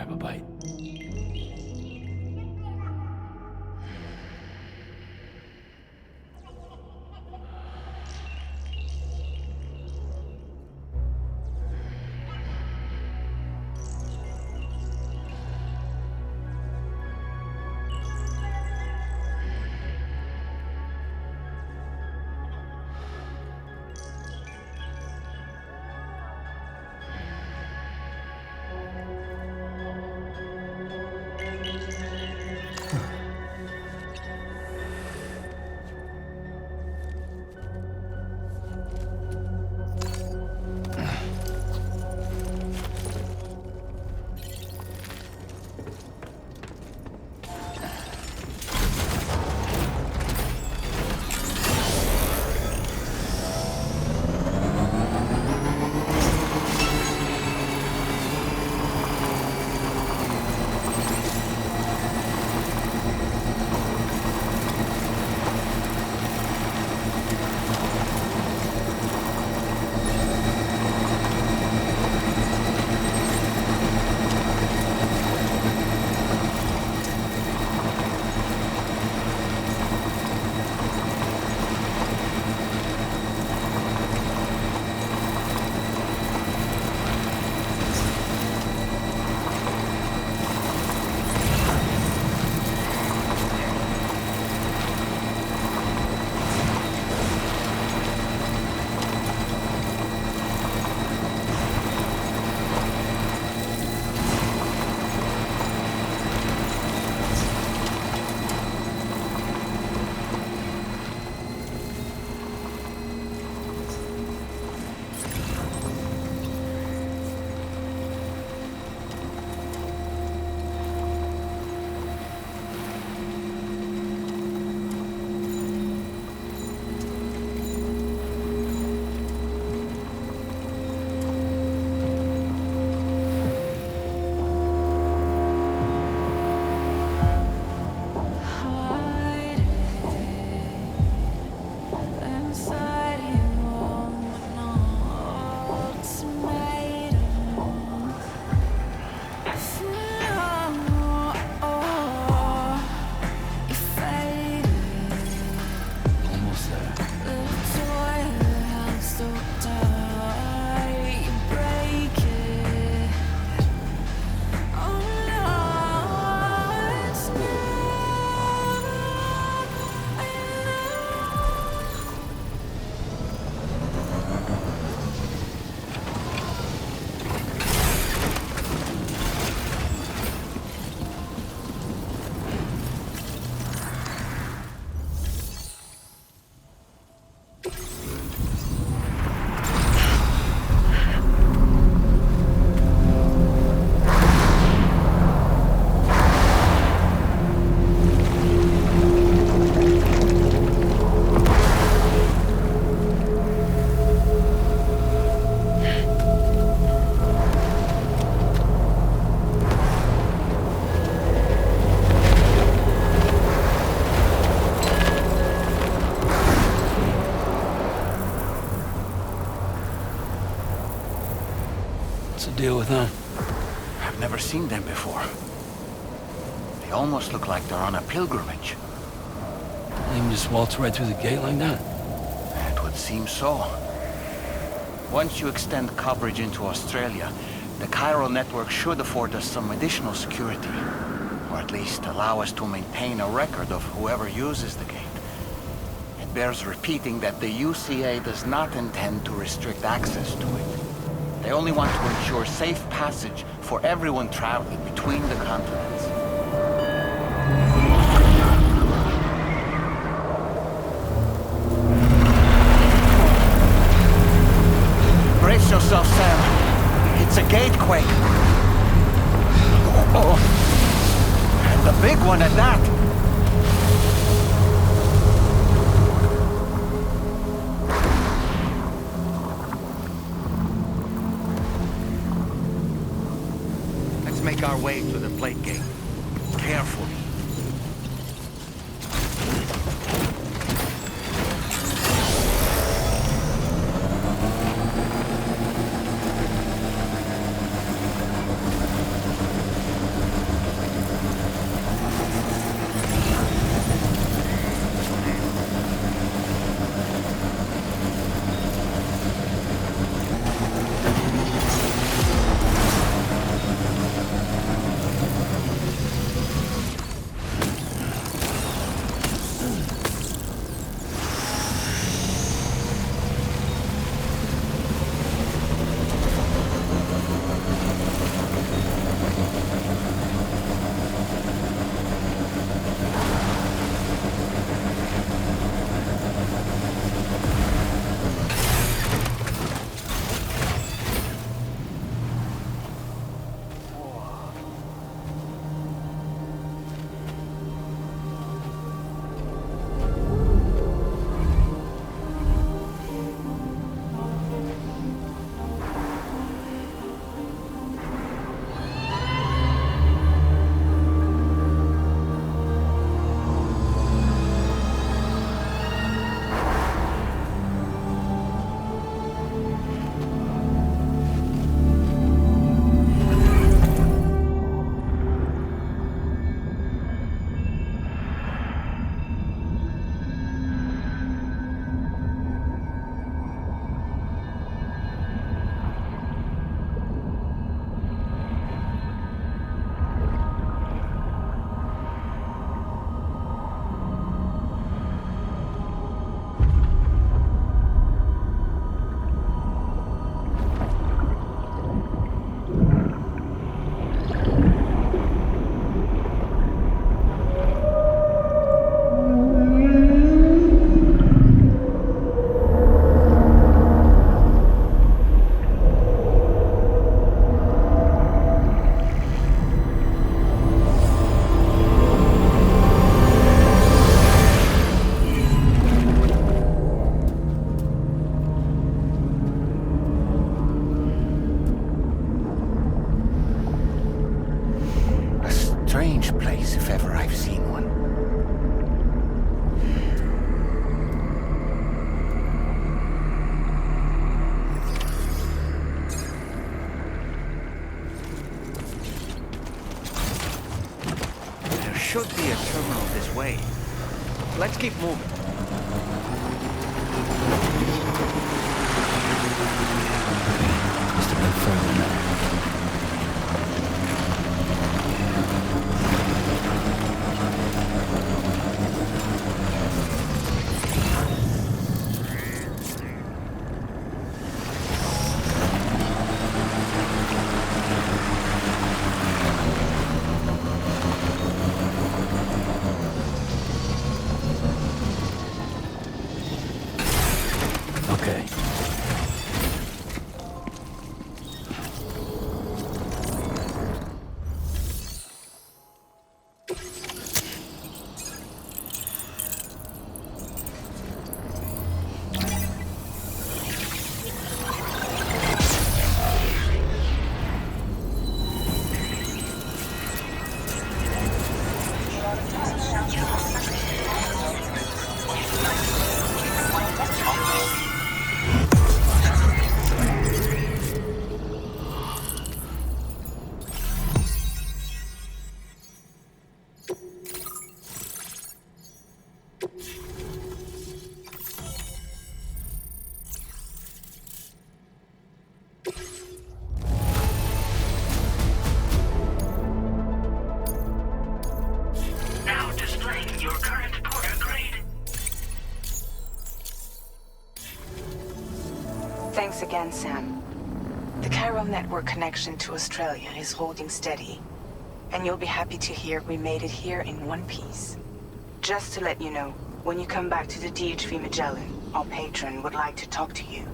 grab a bite. Deal with them. I've never seen them before. They almost look like they're on a pilgrimage. They can just waltz right through the gate like that? It would seem so. Once you extend coverage into Australia, the Chiral network should afford us some additional security. Or at least allow us to maintain a record of whoever uses the gate. It bears repeating that the UCA does not intend to restrict access to it. They only want to ensure safe passage for everyone traveling between the continents. Brace yourself, Sam. It's a gatequake. Oh, and a big one at that. Make our way to the plate gate. Carefully. base if ever I've seen one. There should be a terminal this way. Let's keep moving. Must have been further than that. Okay. Now displaying your current porter grade. Thanks again, Sam. The chiral network connection to Australia is holding steady. And you'll be happy to hear we made it here in one piece. Just to let you know, when you come back to the DHV Magellan, our patron would like to talk to you.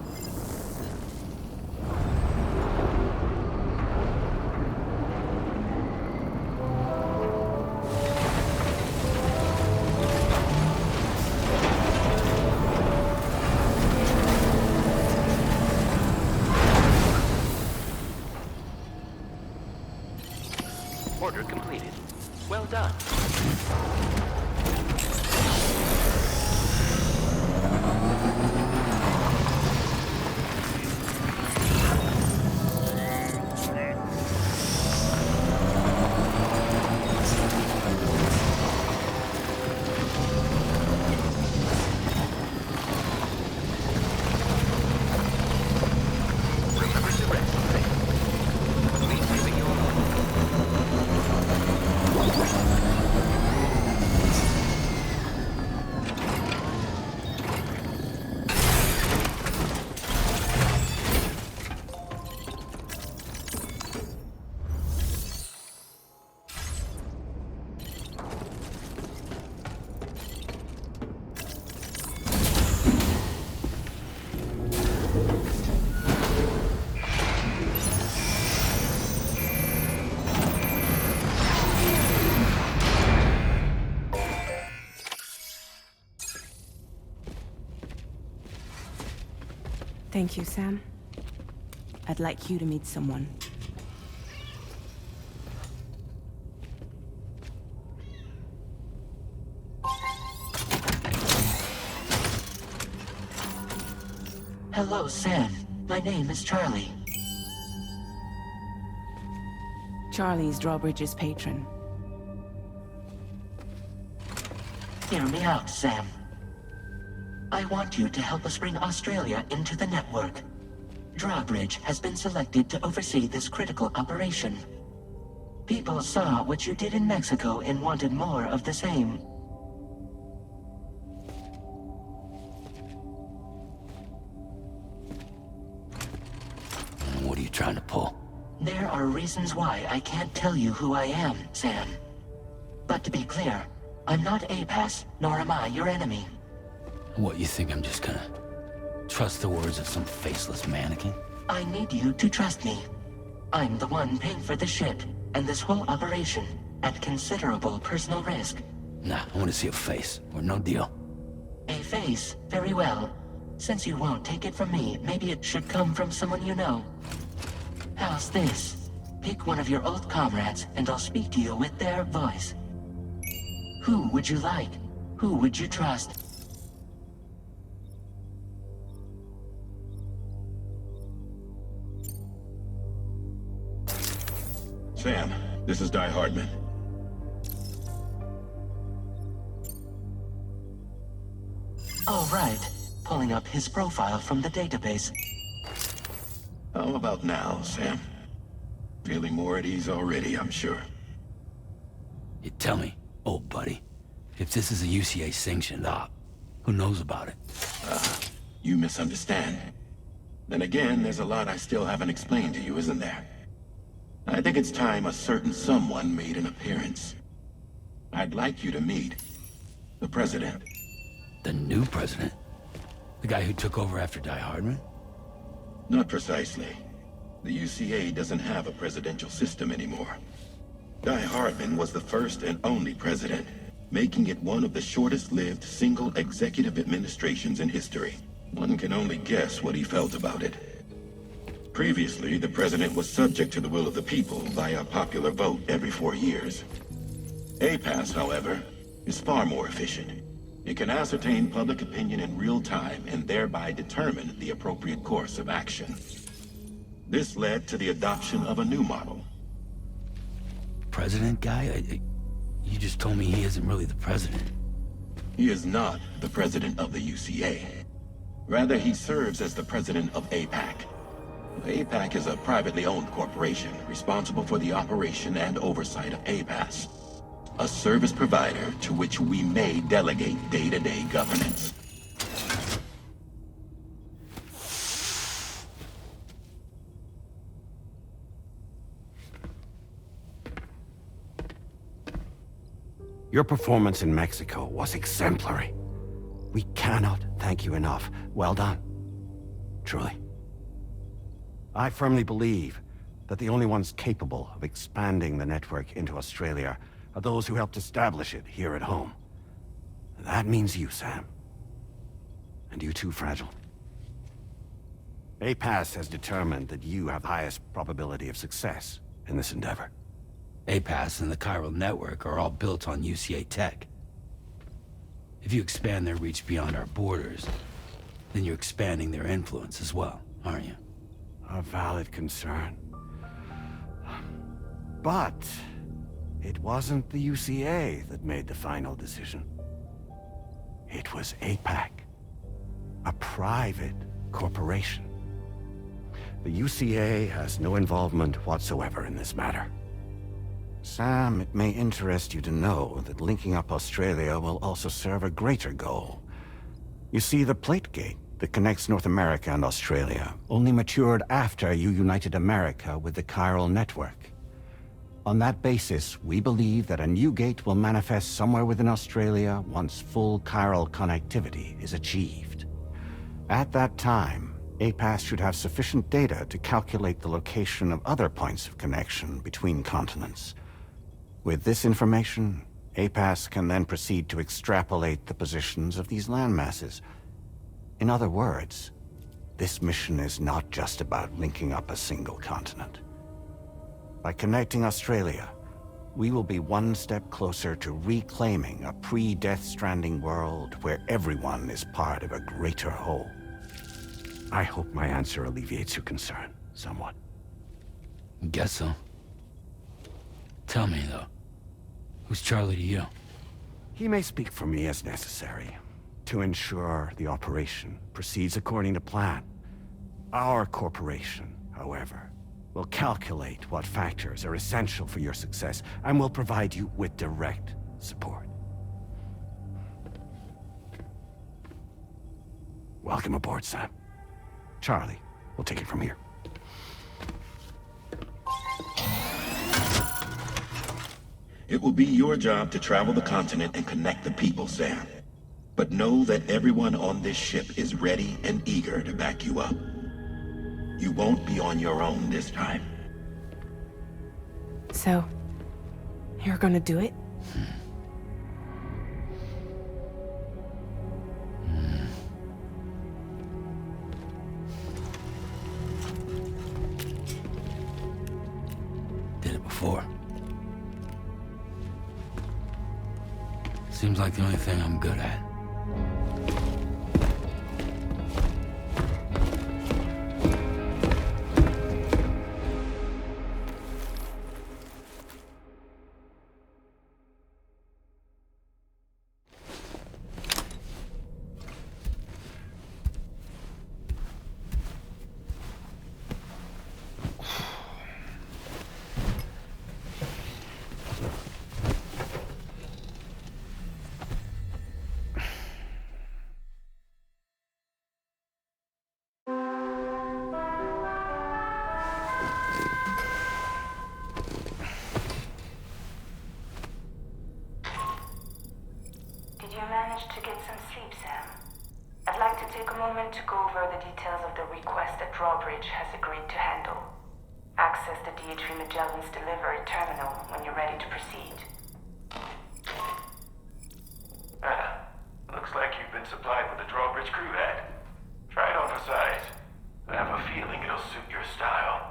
Order completed. Well done. Remember to rest, Faith. Please leaving you alone. Thank you, Sam. I'd like you to meet someone. Hello, Sam. My name is Charlie. Charlie's Drawbridge's patron. Hear me out, Sam. I want you to help us bring Australia into the network. Drawbridge has been selected to oversee this critical operation. People saw what you did in Mexico and wanted more of the same. What are you trying to pull? There are reasons why I can't tell you who I am, Sam. But to be clear, I'm not APAS, nor am I your enemy. What, you think I'm just gonna trust the words of some faceless mannequin? I need you to trust me. I'm the one paying for the ship and this whole operation at considerable personal risk. Nah, I want to see a face, or no deal. A face? Very well. Since you won't take it from me, maybe it should come from someone you know. How's this? Pick one of your old comrades, and I'll speak to you with their voice. Who would you like? Who would you trust? Sam, this is Di Hardman. Oh, right. Pulling up his profile from the database. How about now, Sam? Feeling more at ease already, I'm sure. You tell me, old buddy, if this is a UCA-sanctioned op, who knows about it? You misunderstand. Then again, there's a lot I still haven't explained to you, isn't there? I think it's time a certain someone made an appearance. I'd like you to meet the President. The new president? The guy who took over after Di Hardman? Not precisely. The UCA doesn't have a presidential system anymore. Di Hardman was the first and only president, making it one of the shortest-lived single executive administrations in history. One can only guess what he felt about it. Previously, the president was subject to the will of the people via popular vote every 4 years. APAS, however, is far more efficient. It can ascertain public opinion in real time and thereby determine the appropriate course of action. This led to the adoption of a new model. President guy? You just told me he isn't really the president. He is not the president of the UCA. Rather, he serves as the president of APAC. APAC is a privately owned corporation responsible for the operation and oversight of APAS, a service provider to which we may delegate day-to-day governance. Your performance in Mexico was exemplary. We cannot thank you enough. Well done. Truly. I firmly believe that the only ones capable of expanding the network into Australia are those who helped establish it here at home. That means you, Sam. And you too, Fragile. APAS has determined that you have the highest probability of success in this endeavor. APAS and the chiral network are all built on UCA tech. If you expand their reach beyond our borders, then you're expanding their influence as well, aren't you? A valid concern. But it wasn't the UCA that made the final decision. It was APAC, a private corporation. The UCA has no involvement whatsoever in this matter. Sam, it may interest you to know that linking up Australia will also serve a greater goal. You see, the plate gate that connects North America and Australia only matured after you united America with the chiral network. On that basis, we believe that a new gate will manifest somewhere within Australia once full chiral connectivity is achieved. At that time, APAS should have sufficient data to calculate the location of other points of connection between continents. With this information, APAS can then proceed to extrapolate the positions of these landmasses. In other words, this mission is not just about linking up a single continent. By connecting Australia, we will be one step closer to reclaiming a pre-Death Stranding world where everyone is part of a greater whole. I hope my answer alleviates your concern somewhat. Guess so. Tell me, though, who's Charlie to you? He may speak for me as necessary to ensure the operation proceeds according to plan. Our corporation, however, will calculate what factors are essential for your success and will provide you with direct support. Welcome aboard, Sam. Charlie, we'll take it from here. It will be your job to travel the continent and connect the people, Sam. But know that everyone on this ship is ready and eager to back you up. You won't be on your own this time. So, you're gonna do it? Did it before. Seems like the only thing I'm good at. Did you manage to get some sleep, Sam? I'd like to take a moment to go over the details of the request that Drawbridge has agreed to handle. Access the D3 Magellan's delivery terminal when you're ready to proceed. Looks like you've been supplied with the Drawbridge crew head. Try it on for size. I have a feeling it'll suit your style.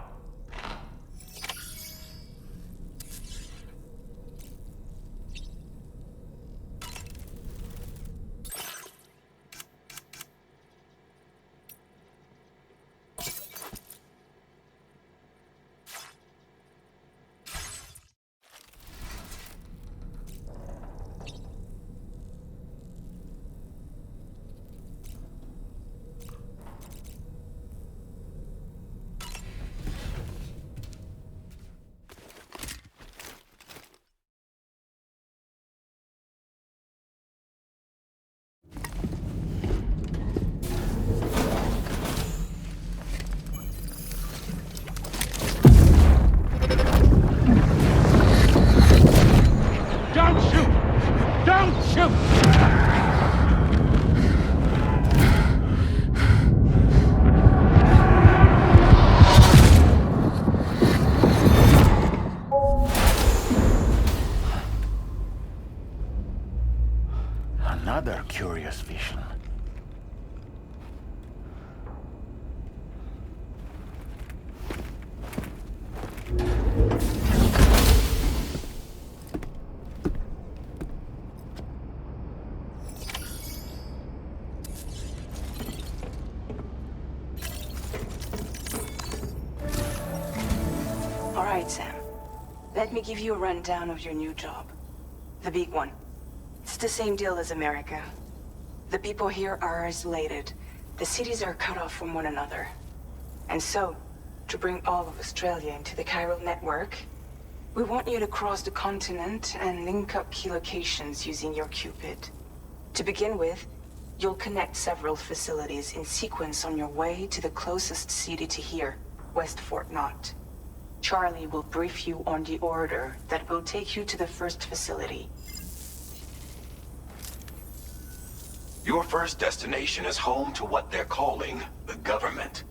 Another curious vision. All right, Sam. Let me give you a rundown of your new job. The big one. It's the same deal as America. The people here are isolated. The cities are cut off from one another. And so, to bring all of Australia into the chiral network, we want you to cross the continent and link up key locations using your Cupid. To begin with, you'll connect several facilities in sequence on your way to the closest city to here, West Fort Knott. Charlie will brief you on the order that will take you to the first facility. Your first destination is home to what they're calling the government.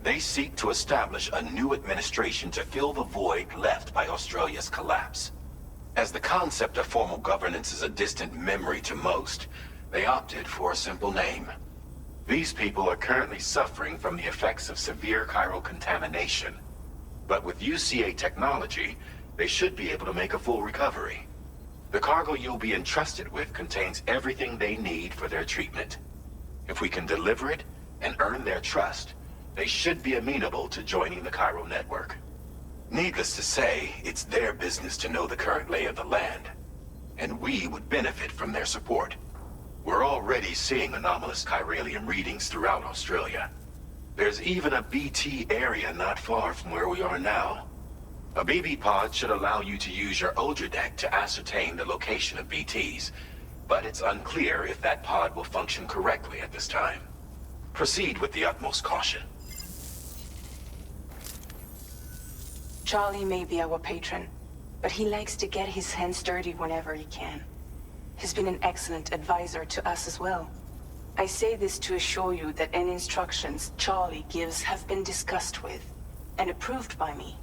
They seek to establish a new administration to fill the void left by Australia's collapse. As the concept of formal governance is a distant memory to most, they opted for a simple name. These people are currently suffering from the effects of severe chiral contamination. But with UCA technology, they should be able to make a full recovery. The cargo you'll be entrusted with contains everything they need for their treatment. If we can deliver it and earn their trust, they should be amenable to joining the chiral network. Needless to say, it's their business to know the current lay of the land, and we would benefit from their support. We're already seeing anomalous chiralium readings throughout Australia. There's even a BT area not far from where we are now. A BB pod should allow you to use your Ultra deck to ascertain the location of BTs, but it's unclear if that pod will function correctly at this time. Proceed with the utmost caution. Charlie may be our patron, but he likes to get his hands dirty whenever he can. He's been an excellent advisor to us as well. I say this to assure you that any instructions Charlie gives have been discussed with and approved by me.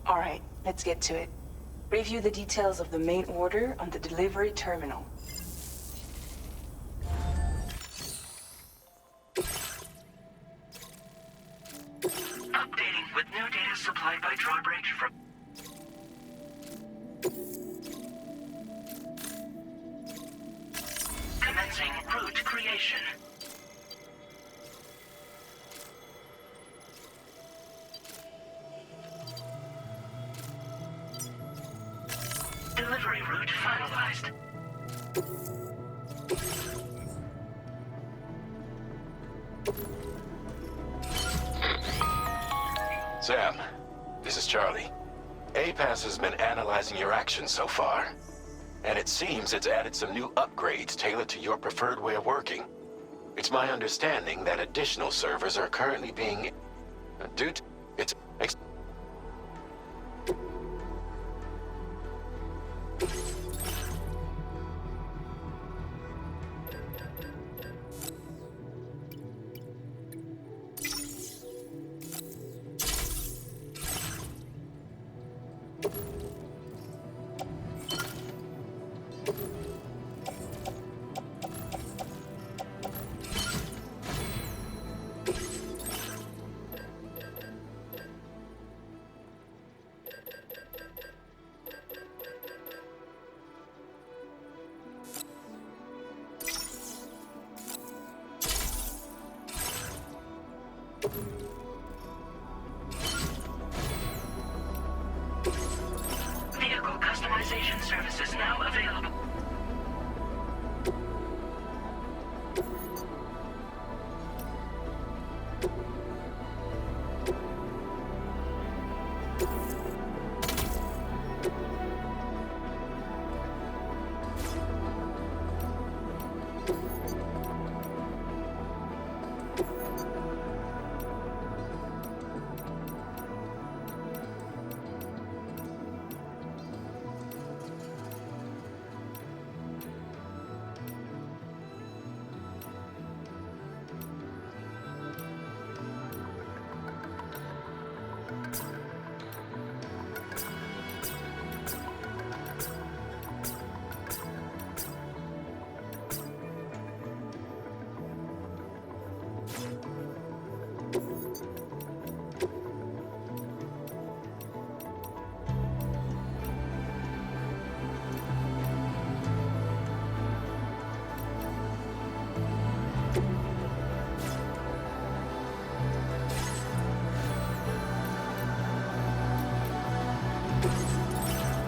All right, let's get to it. Review the details of the main order on the delivery terminal. Updating with new data supplied by Drawbridge from... route creation. Delivery route finalized. Sam, this is Charlie. APAS has been analyzing your actions so far, and it seems it's added some new upgrades tailored to your preferred way of working. It's my understanding that additional servers are currently being... due to its... Vehicle customization services now available.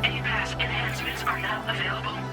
APAS enhancements are now available.